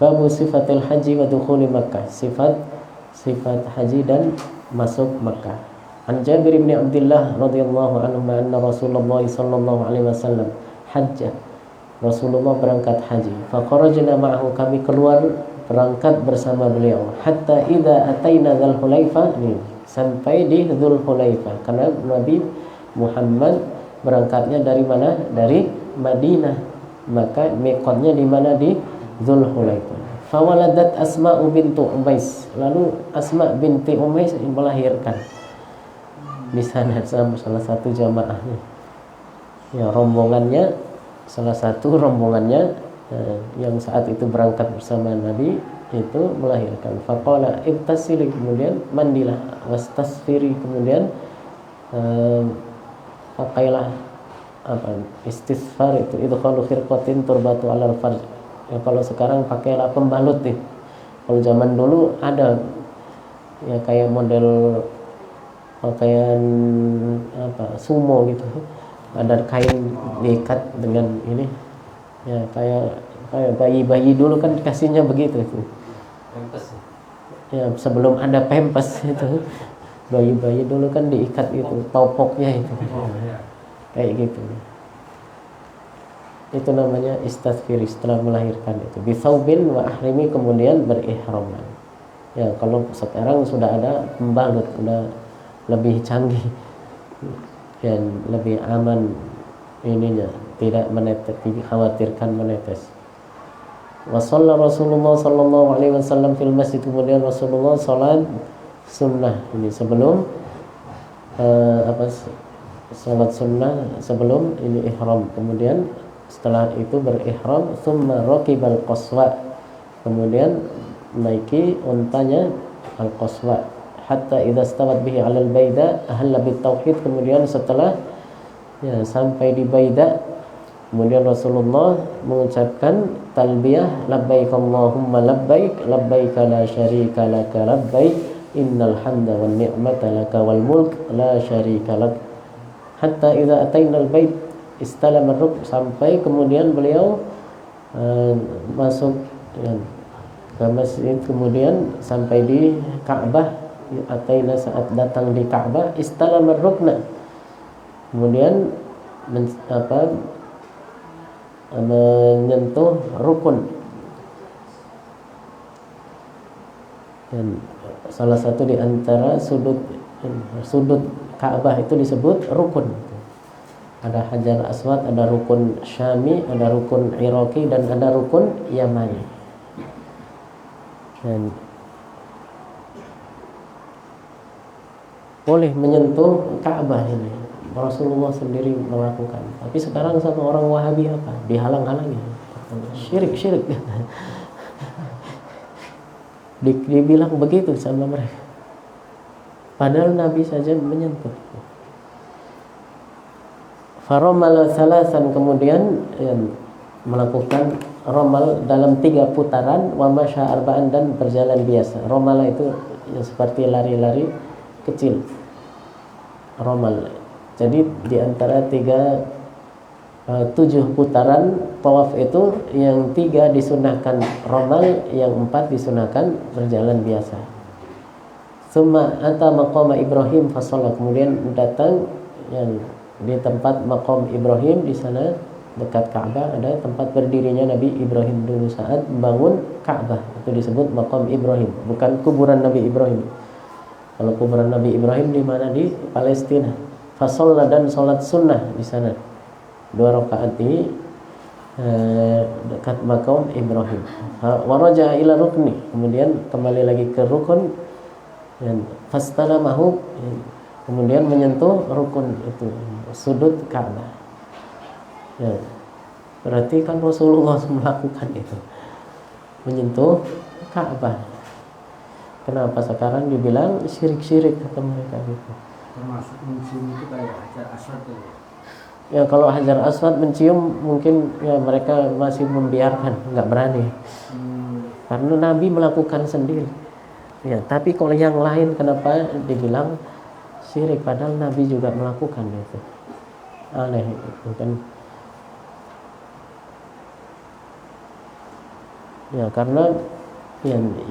Babu sifatil haji wa dukhuli Makkah, sifat haji dan masuk Makkah. An Jabir bin Abdullah radhiyallahu anhu anna Rasulullah sallallahu alaihi wasallam hajja. Rasulullah berangkat haji. Fa kharajna ma'ahu, kami keluar berangkat bersama beliau. Hatta idza ataina Dzul Hulaifah, sampai di Dzul Hulaifah. Karena Nabi Muhammad berangkatnya dari mana? Dari Madinah. Maka miqatnya di mana? Di Dzulhulaifah. Fawaladat Asma'u bintu Umais. Lalu Asma binti Umais melahirkan di sana salah satu jamaahnya. Ya, rombongannya, salah satu rombongannya yang saat itu berangkat bersama Nabi itu melahirkan. Faqala ibtasili, kemudian mandilah, wastasfiri, kemudian pakailah istisfar itu idkhalu khirqatin turbatu 'alal farj. Ya, kalau sekarang pakailah pembalut itu. Kalau zaman dulu ada ya kayak model pakaian sumo gitu. Ada kain diikat dengan ini. Ya kayak bayi-bayi dulu kan dikasihnya begitu itu. Pempes. Ya sebelum ada pempes itu. Bayi-bayi dulu kan diikat itu, popoknya itu. Kayak gitu. Itu namanya istadfiri, setelah melahirkan itu. Bithaubin wa ahrimi, kemudian berihram. Ya, kalau sekarang sudah ada pembalut, sudah lebih canggih dan lebih aman ininya, tidak menetes, dikhawatirkan menetes. Wa shalla Rasulullah sallallahu alaihi wasallam fil masjid, kemudian Rasulullah salat sunnah ini sebelum salat sunnah sebelum ini ihram, kemudian setelah itu berihram, thumma raqibal qaswa, kemudian naiki untanya al-qaswa, hatta idza stawat bihi 'alal baida ahalla bit tauhid, kemudian setelah ya sampai di baida, kemudian Rasulullah mengucapkan talbiyah, labbaik Allahumma labbaik, labbaik la syarika laka labbaik, innal hamda wan ni'mata laka wal mulk la syarika lak, hatta idza atainal bait istalama ruk, sampai kemudian beliau masuk ya, ke masjid, kemudian sampai di Ka'bah. Ataina, saat datang di Ka'bah, istalama rukna, kemudian menyentuh rukun. Dan salah satu di antara sudut Ka'bah itu disebut rukun. Ada Hajar Aswad, ada rukun Syami, ada rukun Iraqi, dan ada rukun Yamani. Dan boleh menyentuh Ka'bah ini. Rasulullah sendiri melakukan. Tapi sekarang satu orang Wahabi dihalang-halangi. Syirik. Dibilang begitu sama mereka. Padahal Nabi saja menyentuh. Faromal salasan, kemudian melakukan romal dalam 3 putaran, wa masya arba'an, dan berjalan biasa. Romal itu ya, seperti lari-lari kecil. Romal. Jadi di antara 7 putaran tawaf itu, yang 3 disunahkan romal, yang 4 disunahkan berjalan biasa. Summa ata maqam Ibrahim fasalla, kemudian datang yang di tempat maqam Ibrahim, di sana dekat Ka'bah ada tempat berdirinya Nabi Ibrahim dulu saat membangun Ka'bah. Itu disebut maqam Ibrahim, bukan kuburan Nabi Ibrahim. Kalau kuburan Nabi Ibrahim di mana? Di Palestina. Fasalla, dan salat sunnah di sana 2 rakaat di dekat maqam Ibrahim. Wa raja'a ila rukni, kemudian kembali lagi ke rukun, dan fastalamahu, kemudian menyentuh rukun itu, sudut Ka'bah. Ya, berarti kan Rasulullah melakukan itu, menyentuh Ka'bah. Kenapa sekarang dibilang syirik kata mereka gitu? Termasuk mencium itu kayak Hajar Aswad itu. Ya kalau Hajar Aswad mencium mungkin ya mereka masih membiarkan, nggak berani. Karena Nabi melakukan sendiri. Ya, tapi kalau yang lain kenapa dibilang syirik, padahal Nabi juga melakukan itu. Aneh itu kan. Ya karena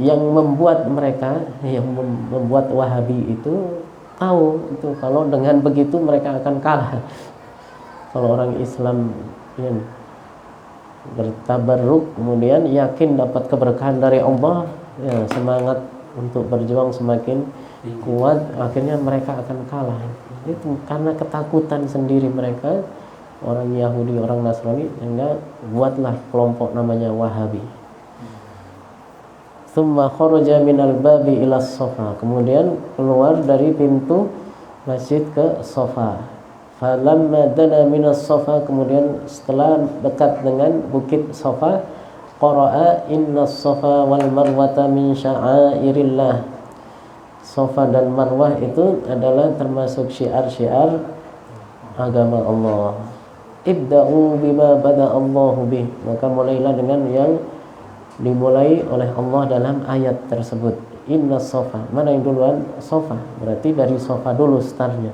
yang membuat mereka, yang membuat Wahabi itu tahu itu kalau dengan begitu mereka akan kalah. Kalau orang Islam yang bertabarruk kemudian yakin dapat keberkahan dari Allah, ya semangat untuk berjuang semakin kuat, akhirnya mereka akan kalah. Itu karena ketakutan sendiri mereka, orang Yahudi, orang Nasrani, sehingga buatlah kelompok namanya Wahabi. Tsumma kharaja minal babi ila Safa, kemudian keluar dari pintu masjid ke Safa. Falamma dana minas Safa, kemudian setelah dekat dengan bukit Safa, qara'a innas Safa wal Marwata min sya'airillah. Safa dan Marwah itu adalah termasuk syiar-syiar agama Allah. Ibda'u bima bada'allahu bih, maka mulailah dengan yang dimulai oleh Allah dalam ayat tersebut. Innas Safa, mana yang duluan? Safa, berarti dari Safa dulu startnya.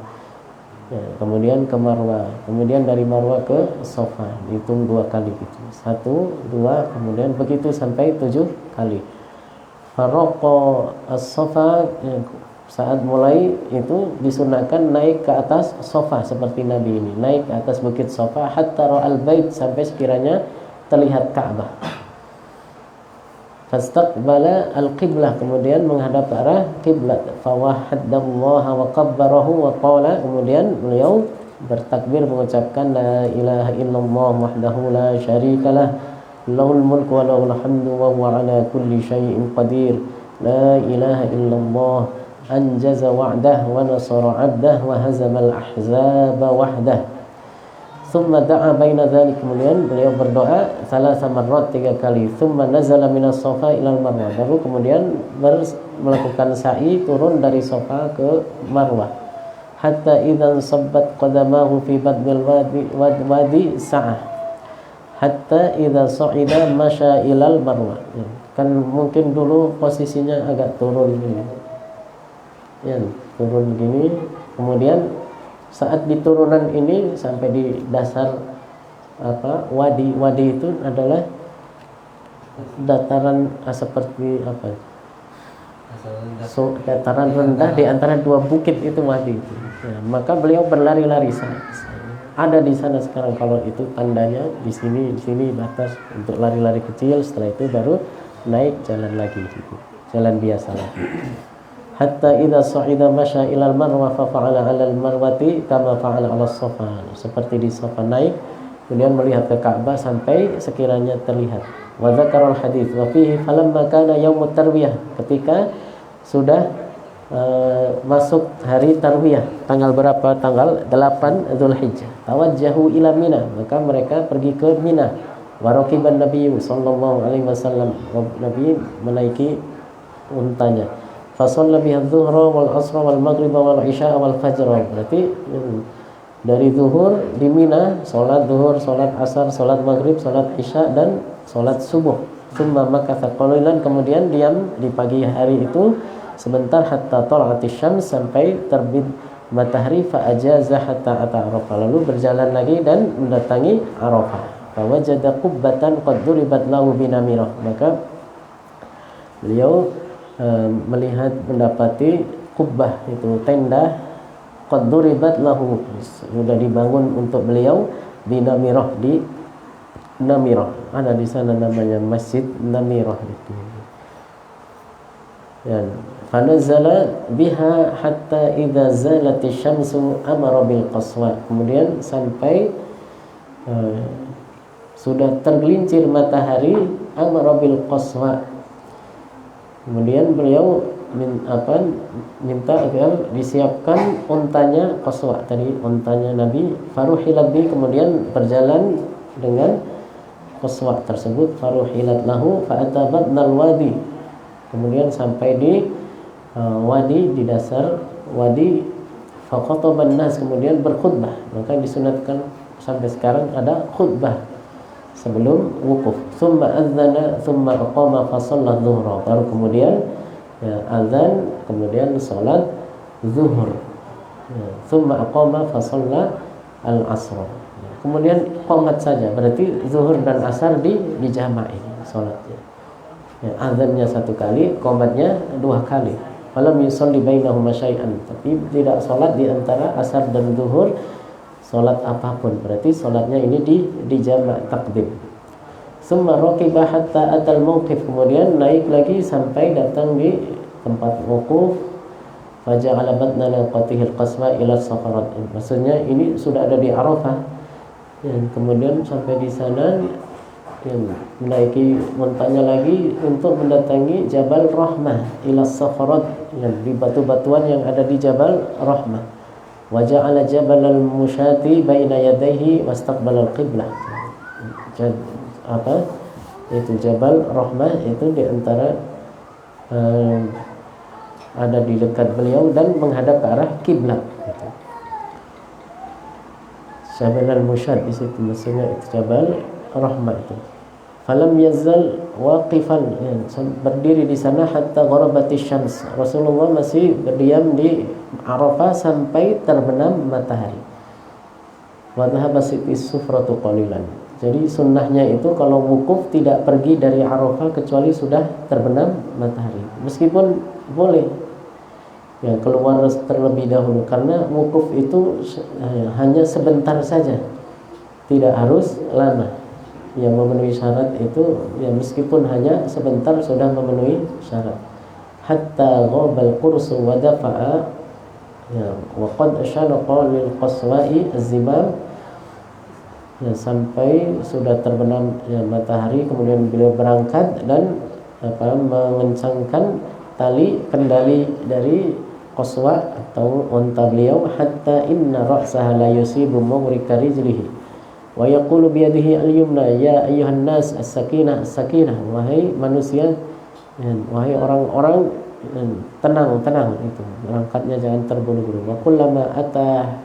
Ya, kemudian ke Marwah, kemudian dari Marwah ke Safa, dihitung 2 kali gitu. 1, 2, kemudian begitu sampai 7 kali. Faraqqa as-Safa, ya, saat mulai itu disunahkan naik ke atas Safa seperti Nabi ini, naik ke atas bukit Safa hatta ra'al bait, sampai sekiranya terlihat Ka'bah. Fastaqbala al-qiblah, kemudian menghadap ke arah kiblat. Fawahadallaha wa kabbarahu wa qala, kemudian beliau bertakbir mengucapkan la ilaha illallah wahdahu la syarikalah lahul mulku wa lahul hamdu wa huwa ala kulli syai'in qadir. La ilaha illallah anjaza wa'dah wa nasara 'abdah wa hazamal ahzaba wahdah. Thumma da'a baina dzalik, kemudian beliau berdoa salasa marrat 3 kali. Thumma nazala minas Safa ilal Marwah, baru kemudian melakukan sa'i turun dari Safa ke Marwah. Hatta idzan sabbat qadamahu fi badil wadi sa'ah. Hatta idza sa'ida masya ilal Marwah. Kan mungkin dulu posisinya agak turun gini. Ya, turun gini, kemudian saat di turunan ini sampai di dasar wadi itu adalah dataran seperti apa? Dataran rendah di antara 2 bukit itu wadi itu. Ya, maka beliau berlari-lari ada di sana sekarang. Kalau itu tandanya di sini batas untuk lari-lari kecil. Setelah itu baru naik jalan lagi gitu. Jalan biasa lagi. Hatta idza sa'ida masya ilal Marwah fa fa'ala 'alal Marwati kama fa'ala 'alas Safa. Seperti di Safa naik, kemudian melihat ke Ka'bah sampai sekiranya terlihat. Wa dzakarul hadits wa fihi falamma kana yaumut tarwiyah, ketika sudah masuk hari tarwiyah, tanggal berapa? Tanggal 8 Zulhijjah. Tawajjahu ila Mina, maka mereka pergi ke Mina. Wa raqiban Nabi sallallahu alaihi wasallam, Nabi menaiki untanya. Fasalla biha adh-dhuhra wal 'ashra wal maghriba wal 'isya wal fajr. Berarti dari zuhur di Mina, salat zuhur, salat asar, salat maghrib, salat isya dan salat subuh. Tsumma makatha qalilan, kemudian diam di pagi hari itu sebentar hatta tala'atis syams, sampai terbit matahari. Fa ajaza hatta ata Arafah, lalu berjalan lagi dan mendatangi Arafah. Fa wajada qubbatan qad duribat lahu binamirah, maka beliau melihat, mendapati kubbah, itu tenda, qad duribat lahu, sudah dibangun untuk beliau, binamirah, di Namirah. Ada di sana namanya Masjid Namirah itu. Ya, fanazala biha hatta idza zalatis syamsu amara bil qaswa, kemudian sampai sudah tergelincir matahari, amara bil qaswa, kemudian beliau minta agar disiapkan untanya qaswa, tadi untanya Nabi. Faruhilat bi, kemudian berjalan dengan qaswa tersebut. Faruhilat lahu fa'atabatnal wadi, kemudian sampai di wadi, di dasar wadi. Faqataban nas, kemudian berkhutbah. Maka disunatkan sampai sekarang ada khutbah sebelum wukuf. Tsumma adzana tsumma aqama fa shalla dhuhra, baru kemudian azan, kemudian salat zuhur. Tsumma aqama fa shalla al-asr, kemudian qomat saja, berarti zuhur dan asar dijama'i salatnya. Azannya 1 kali, qomatnya 2 kali. Falam yusalli bainahuma syai'an, tapi tidak salat di antara asar dan zuhur salat apapun, berarti salatnya ini di jamak takdim. Summa raqiba hatta atal mauqif, kemudian naik lagi sampai datang di tempat wukuf. faja'ala batna naqatihi al-qaswa ila as-sakharat. Maksudnya ini sudah ada di Arafah, dan kemudian sampai di sana yang menaiki montanya lagi untuk mendatangi Jabal Rahmah ila as-sakharat, yang di batu-batuan yang ada di Jabal Rahmah. Wa ja'ala jabalal musyati baina yadayhi wastaqbala al-qiblah. Apa itu Jabal Rahmah, itu di antara ada di dekat beliau dan menghadap ke arah kiblat. Jabal al-Musyad di situ, maksudnya itu Jabal Rahmah itu. Falam yazal waqifan, berdiri di sana hatta gharabatis syams. Rasulullah masih berdiam di Arafah sampai terbenam matahari. Wa dhahaba sitis sufratu qalilan. Jadi sunnahnya itu kalau wukuf tidak pergi dari Arafah kecuali sudah terbenam matahari. Meskipun boleh ya keluar terlebih dahulu, karena wukuf itu hanya sebentar saja, tidak harus lama. Yang memenuhi syarat itu ya meskipun hanya sebentar sudah memenuhi syarat. Hatta ghabal qursu wa dafa'a ya wa qad asharaqa lil qaswa'i az-zimam, ya, sampai sudah terbenam ya, matahari, kemudian beliau berangkat dan mengencangkan tali kendali dari qaswa atau unta beliau, hatta inna ra'saha la yusibu mawrika rijlihi wa yaqulu bi yadihi al-yumna ya ayyuhan nas as-sakinah as-sakinah, wahai manusia, ya, wahai orang-orang, tenang itu, berangkatnya jangan terburu-buru. Wa kullama ata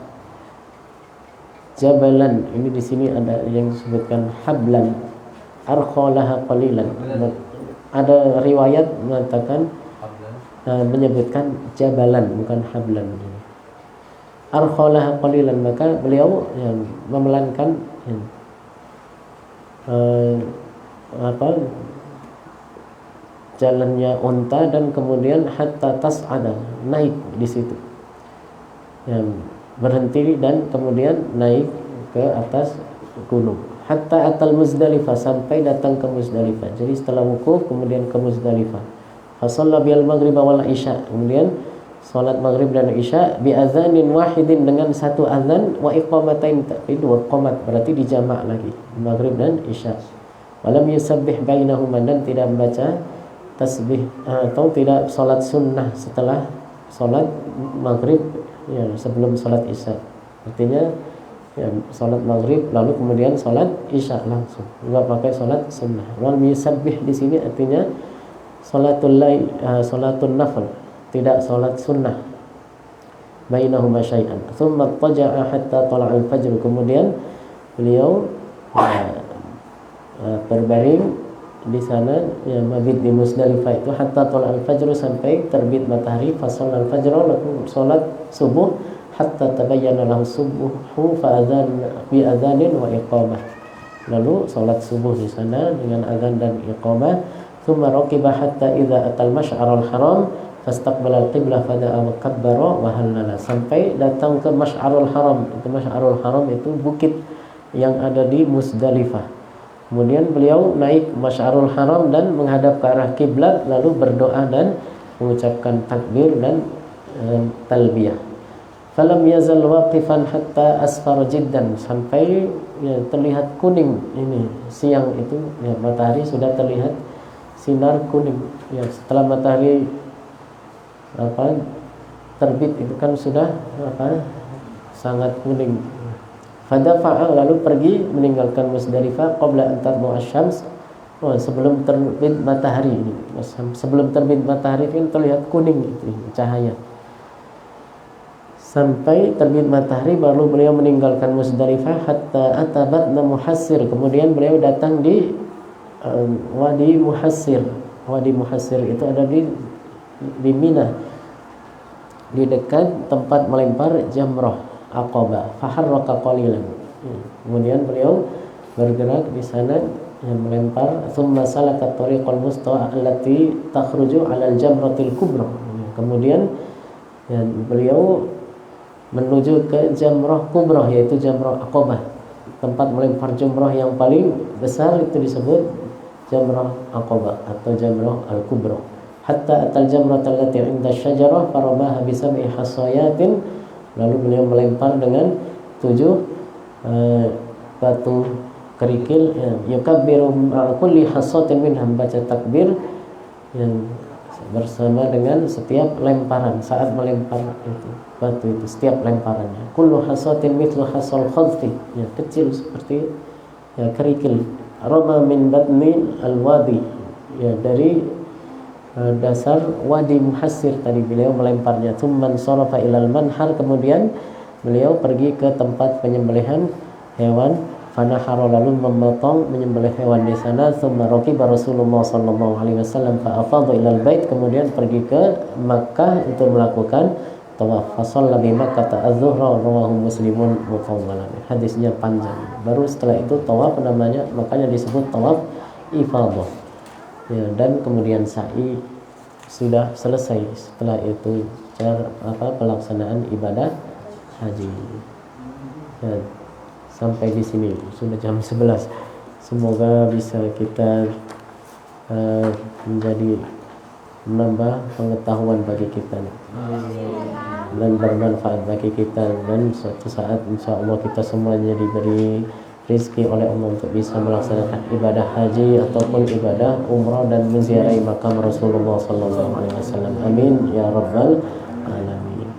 jabalan, ini di sini ada yang disebutkan hablan arkhalaha qalilan. Ada riwayat mengatakan menyebutkan jabalan, bukan hablan. Arkhalah qalilan, maka beliau yang memelankan jalannya unta, dan kemudian hatta tas'ada, naik di situ, yang berhenti dan kemudian naik ke atas gunung. Hatta atal Muzdalifah, sampai datang ke Muzdalifah. Jadi setelah wukuf kemudian ke Muzdalifah. Fasalla bil maghrib wal isya, kemudian salat maghrib dan isya bi azanin wahidin, dengan satu azan, wa iqamatain, tapi dua qomat, berarti dijamak lagi maghrib dan isya. Walam yusabbih bainahuma, dan tidak membaca tasbih atau tidak salat sunnah setelah salat maghrib ya, sebelum salat isya. Artinya ya, salat maghrib lalu kemudian salat isya langsung, enggak pakai salat sunnah. Walam yusabbih di sini artinya salatul lail, salatul nafil, tidak salat sunnah. Bainahuma syai'an. Tsumma taja'a hatta tala'al fajr. Kemudian beliau berbaring di sana ya, mabit di Muzdalifah itu hatta tala'al fajr, sampai terbit matahari. Fa shallal fajr, lalu salat subuh hatta tabayyana lahu subuhu fa adzan bi adzanin wa iqamah. Lalu salat subuh di sana dengan azan dan iqamah. Tsumma raqiba hatta idza atal masy'arul haram fastaqbala al-qiblah fada'a wa kabbara wa halala, sampai datang ke Masy'arul Haram. Itu Masy'arul Haram itu bukit yang ada di Muzdalifah. Kemudian beliau naik Masy'arul Haram dan menghadap ke arah kiblat, lalu berdoa dan mengucapkan takbir dan talbiyah. Falam yazal waqifan hatta asfar jiddan, sampai ya, terlihat kuning ini siang itu ya, matahari sudah terlihat sinar kuning ya, setelah matahari terbit itu kan sudah sangat kuning. Fadafa'a, lalu pergi meninggalkan Muzdalifah qabla an tadlu asy-syams, sebelum terbit matahari ini. Sebelum terbit matahari kan terlihat kuning itu cahaya. Sampai terbit matahari baru beliau meninggalkan Muzdalifah hatta atabat Muhassir, kemudian beliau datang di Wadi Muhassir. Wadi Muhassir itu ada di Mina, di dekat tempat melempar jamrah Aqabah. Faharraka qalilan, kemudian beliau bergerak di sana yang melempar. Tsumma salaka tariqal musta allati takhruju 'ala al-jamratil kubra, kemudian ya, beliau menuju ke jamrah kubra, yaitu jamrah Aqabah, tempat melempar jamrah yang paling besar itu disebut jamrah Aqabah atau jamrah al-kubra. hatta atal jamratal lati 'inda syajarah faramaha bi sab'i hasayatin, lalu beliau melempar dengan 7 batu kerikil, yukabbiru ma'a kulli hasatin minha, baca takbir yang bersama dengan setiap lemparan, saat melempar itu batu itu, setiap lemparannya. Kullu hasatin mithlu hasal khadfi, ya, kecil seperti ya, kerikil. Rama min batni al-wadi, ya, dari dasar wadi Muhassir tadi beliau melemparnya. Tsumman sarafa ilal manhar, kemudian beliau pergi ke tempat penyembelihan hewan. Fanahara, lalu memotong menyembelih hewan di sana. Tsumma raqiba Rasulullah sallallahu alaihi wasallam fa afadha ilal bait, kemudian pergi ke Makkah untuk melakukan tawaf. Fa shalla bi Makkah az-zuhra, rawahu Muslimun mutawwalan. Hadisnya panjang. Baru setelah itu tawaf, namanya makanya disebut tawaf ifadah. Ya, dan kemudian sa'i sudah selesai. Setelah itu pelaksanaan ibadah haji. Ya, sampai di sini sudah jam 11. Semoga bisa kita menjadi menambah pengetahuan bagi kita dan bermanfaat bagi kita, dan suatu saat insya Allah kita semuanya diberi rezeki oleh Allah untuk bisa melaksanakan ibadah haji ataupun ibadah umrah dan menziarahi makam Rasulullah sallallahu alaihi wasallam. Amin ya rabbal alamin.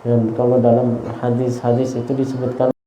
Dan kalau dalam hadis-hadis itu disebutkan